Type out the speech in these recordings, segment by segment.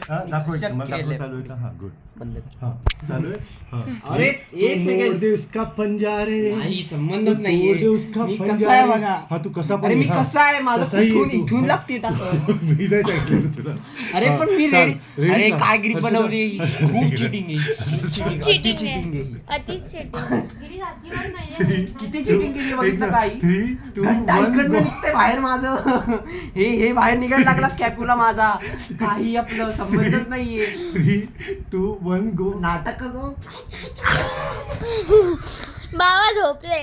दाखव शक्य मग दाखव left चालू आहे का हा गुड बंद कर. हा चालू आहे हा. अरे एक तू सेकंड मोड दे उसका पंजा रे नाही संबंधच तू नाहीये मोड दे उसका मी पंजा कसा आहे रे. बघा हा तू कसा पण अरे मी हा. कसा आहे माझं तसाही आहे इथून तू. इथून लागते टाकत मी नाही सांगितलं तुला अरे हा, पण मी चाल, रेडी ready अरे का? काय ग्रिप हर्षदा. बनवली खूप चिटिंग आहे खूप cheating, अति चिटिंग cheating आहे ही. अतिच चिटिंग किती चिटिंग केली बघितलं काही 3 2 घंटा 1 इकडनं निघतंय बाहेर माझं हे बाहेर निघायला लागला स्कॅप्युला माझा काही आपलं संबंधच नाहीये 3 2 1 गो नाटक बाबा झोपले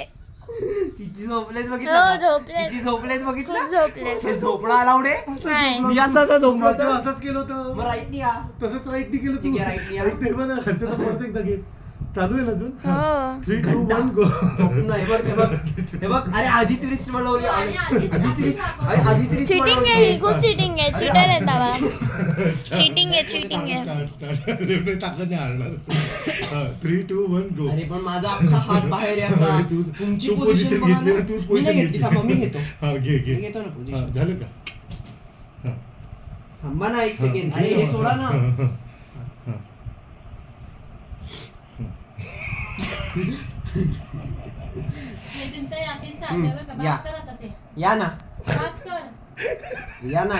किती झोपलेत हो बघितलं झोपले किती झोपलेत खूप बघितलं झोपले हे झोपणं अलाउड आहे नाही मी असं झोपलो तू होतो असंच केलं होतं मग राईट या तसंच राईट केलं ठीक तू आहे, right नी या. ते पण हर्षदा परत एकदा घे चालू आहे ना अजून हो 3 2 1 गो स्वप्न हे बघ अरे आधीच लिस्ट बनवली आधीच लिस्ट चिटिंग आहे ही खूप चिटिंग आहे चिटर आहे बाबा चिटिंग आहे चिटिंग आहे स्टार्ट ताकद नाही हारणार 3 2 1 गो अरे पण माझा अख्खा हात बाहेर आहे असा तू तुमची तू पोझिशन position घेतली ना, तूच मी position नाही घेतली घेतली. थांबा मी घेतो हा घे मी घे घेतो ना हा, पोझिशन झालं का हा. थांबा ना एक सेकंड हा, अरे घे हे ना. सोडा ना हा, हा. या या ना या ना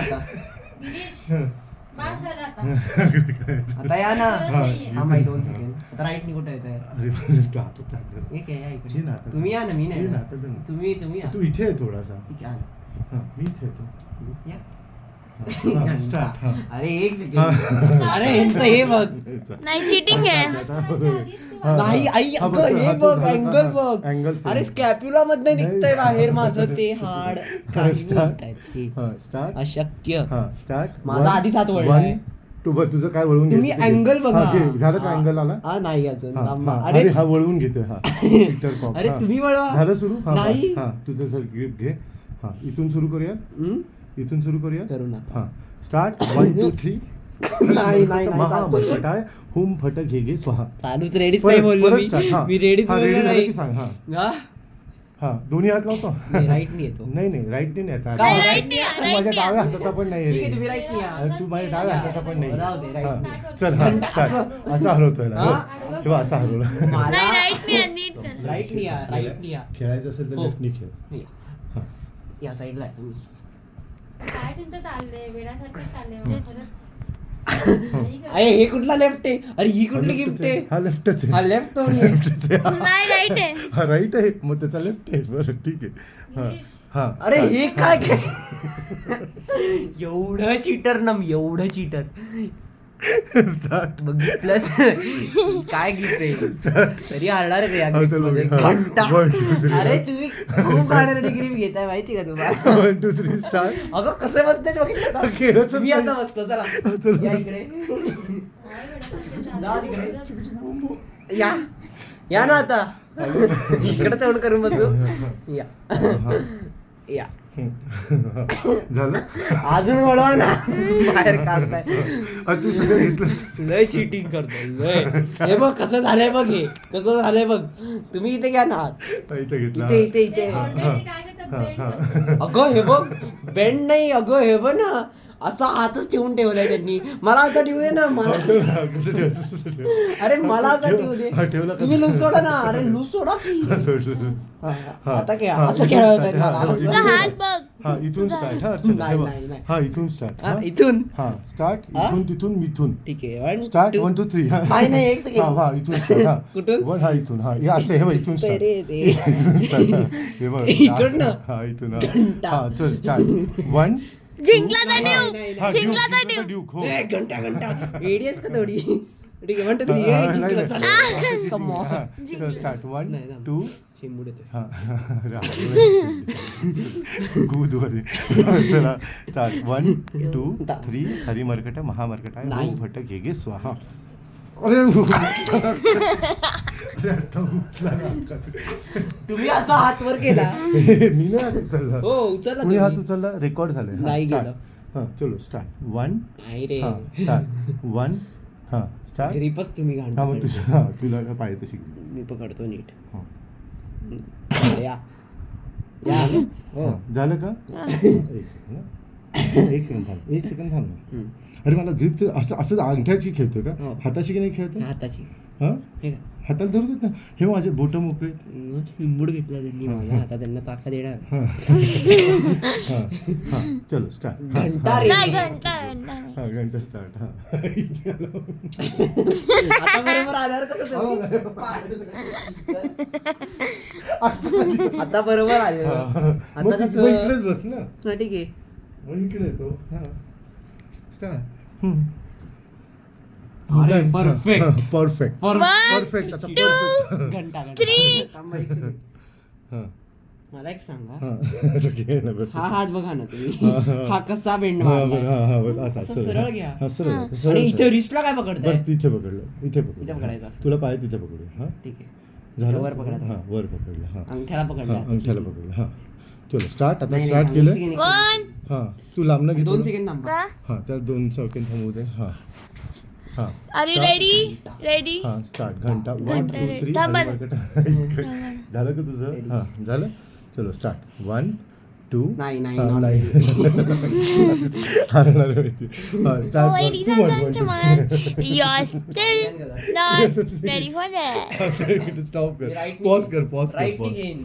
आता या ना थांबा 2 सेकंड आता राईट नि कुठे येत आहे अरे पण आता टाक. एक आहे या घे इकडे ना आता. तुम्ही या ना मी घे नाही ना येणार. आता जण. तुम्ही या तू इथे आहे थोडासा ठीक आहे हा मी इथे येतो या हा, स्टार्ट हा अरे एक सेकंड अरे यांचं हे बघ नाही चिटिंग आहे नाही आई हा, अगं बघ, हे हा, तू बघ झालं, अँगल हा, बघ angle same. अरे स्कॅप्युला मधनं नाही. निघतंय बाहेर माझं ते हाड काही Start. बोलतायत हे. हा स्टार्ट अशक्य हा स्टार्ट माझा आधीच हात वळलाय. तू बघ तुझं काय वळवून तुम्ही घेते ते घे. अँगल बघा हा, घे. झालं का हा. अँगल आला हा नाही अजून हा, थांबा. हा. अरे अरे हा वळवून घेतोय हा Cheater cop. अरे हा. तुम्ही वळवा झालं सुरू हा नाही. बस. हा तुझं सर ग्रिप घे हा इथून सुरू करूया हम्म? इथून सुरू करूया करू नका हा स्टार्ट 1 2 3 नाही नाही नाही चालतंय. महामर्कटाय हुम फट घे गे स्वाहा चालूच रेडीच नाही बोललो मी start. हा. मी रेडीच हा, बोललो ready झालं नाही की सांग हा हा? हा दोन्ही हात लावतो राईट नाही येतो नाही नाही राईट नाही आता काय? right नाही, तू right माझ्या नाही. डाव्या हाताचा पण नाही ठीक आहे रे. तुम्ही राईट नाही या. अरे, तू माझ्या डाव्या हाताचा पण नाही राहू दे, right हा. नाही. चल हा घंटा start. असं. असं हलवतोय ना हा? तेव्हा असं हलवलं मला नाही राईट नाही नीट कर राईट नाही या राईट नाही या खेळायचं असेल तर हो. लेफ्टनी खेळ या. हा. या साईडला आहे तुम्ही काय तुमचं चाललंय वेळासारखं चाललंय तेच. खरंच. अरे हे कुठला लेफ्ट आहे अरे ही कुठली हा, गिफ्ट leftच आहे हा लेफ्टच आहे हा लेफ्ट थोडी आहे लेफ्टच आहे नाही राईट आहे हा राईट आहे मग त्याचा लेफ्ट आहे बरं ठीक आहे हा हा अरे हे काय काय एवढं चीटर ना मी एवढं चीटर स्टार्ट बघितलंच काय गिफ्ट आहे तरी हरणार आहे या हा, gift चल मध्ये. बघूया. हा. घंटा 1 2 3 अरे तुम्ही खूप गाड्या डिग्री घेताय माहिती का तुम्हाला 1 2 3 स्टार्ट अगं कसं बसते बघितलं का? खेळतच मी नाही. आता बसतो चला चल. या इकडे काय वेळासारखं जा चाललंय. तिकडे या या ना आता इकडे तेवढं करून बसू या या झालं अजून वळवा ना बाहेर काढताय तू सगळं घेतलं लय चिटिंग करताय लय हे बघ कसं झालंय बघ हे कसं झालंय बघ तुम्ही इथे घ्या ना इथे घेतला इथे इथे ते इथे already काय करतात, bend हा. करतात. अगं हे बघ बेंड नाही अगं हे बघ ना असा हातच ठेवून ठेवलाय त्यांनी मला असं ठेवू दे ना मला कसं ठेवायचं, कसं ठेवायचं? अरे मला असं ठेवू दे हा, ठेवला का? तुम्ही लूज सोडा ना अरे लूज सोडा की हा, सोडलं. हा, हा. आता खेळा हा, असं इथून खेळावं start. त्यांना, हा, असं. इथून तुझा हात start. बघ हा इथून स्टार्ट हा अर्चना, नाही, हे बघ. नाही, नाही. हा इथून स्टार्ट हा, इथून हा स्टार्ट हा? इथून तिथून मिथून ठीक आहे स्टार्ट 1 2 3 नाही, नाही, एक second. हा इथून start, हा कुठून? वन हा इथून हा हे असं हे बघ इथून start. रे, रे. इथून start, हा. हे बघ इकडनं? हा इथून हा. घंटा. हा चल स्टार्ट 1 जिंकला तर नाही, ड्यूक नाही, हा जिंकला तर ड्यूक ड्यूक ड्यूक हो ए, घंटा घंटा एडीएस का थोडी ठीक आहे म्हणतो तुम्ही हा, ए, नाही, जिंकलं, नाही. चला. असं Come on. हा, चल स्टार्ट 1 नाही, नाही. 2 शिंबूड येतोय. हा गुदवारे चला चाल 1 2 3 हरी मरकट महामरकट आहे नाही. ओम फट घे गे स्वाहा अरे अरे आता उठला ना आमचा. तुम्ही असा हात वर केला मी नाही हात उचलला हो उचलला कुणी हात तुम्ही. उचलला रेकॉर्ड झाले नाही गेलं. हा चलो स्टार्ट 1 नाही रे हा स्टार्ट 1 हा स्टार्ट ग्रीपच तुम्ही हा मग घालता तुझ्या हा, तुला काय पाहिजे तशी मी पकडतो नीट हा. या या हो हा, झालं का एक second, एक सेकंड थांब ना. अरे मला ग्रीप तर असं असं अंगठ्याची खेळतोय का हो. हाताशी की नाही खेळतोय हाताची हा हे का हाताला धरतात ना हे माझे बोटं मोकळे आहेत. लिंबूड घेतला त्यांनी माझ्या हातात त्यांना ताकद येणार हा हा चलो स्टार्ट घंटा रे नाही घंटा घंटा नाही. हा घंटा स्टार्ट हा आता बरोबर आल्यावर कसं झालं? आता बरोबर आलं आता मग कसं इकडेच बस ना हा, ठीक आहे मग इकडे येतो हा स्टार्ट अरे, perfect. परफेक्ट One, परफेक्ट आता परफेक्ट घंटा three. थांबा एक second. हा मला एक सांगा हा आता घे ना बरं. हा हात बघा ना तुम्ही हा, हा. हा कसा बेंड हा मारलाय. बरं हा हा बरं असं असं असं सरळ घ्या. हा सरळ हा. सरळ, आणि इथे सरळ. रिस्टला काय पकडताय बरं तिथे पकडलं इथे इथे पकडलं पकडायचं असं. तुला पाय तिथे पकडूया हा ठीक आहे झालं वर पकडायचं. हा वर पकडलं हा अंगठ्याला हा पकडला अंगठ्याला पकडलं हा चलो स्टार्ट आता नाही, स्टार्ट नाही, केलं एक second, एक One. हा तू लांबनं second. घेतो 2 ना? सेकंड थांबा का हा त्या 2 सेकंड थांबू दे हा हा are you Start. Ready ready हा स्टार्ट घंटा 1 घंटा 2 ready. 3 थांबा. झालं का तुझं Ready. हा झालं चलो स्टार्ट 1 2 नाही, नाही, not हरणार होती हा start Ladies and gentlemen, you're still not ready for that. Stop कर Right knee. पॉज कर राईट घेईन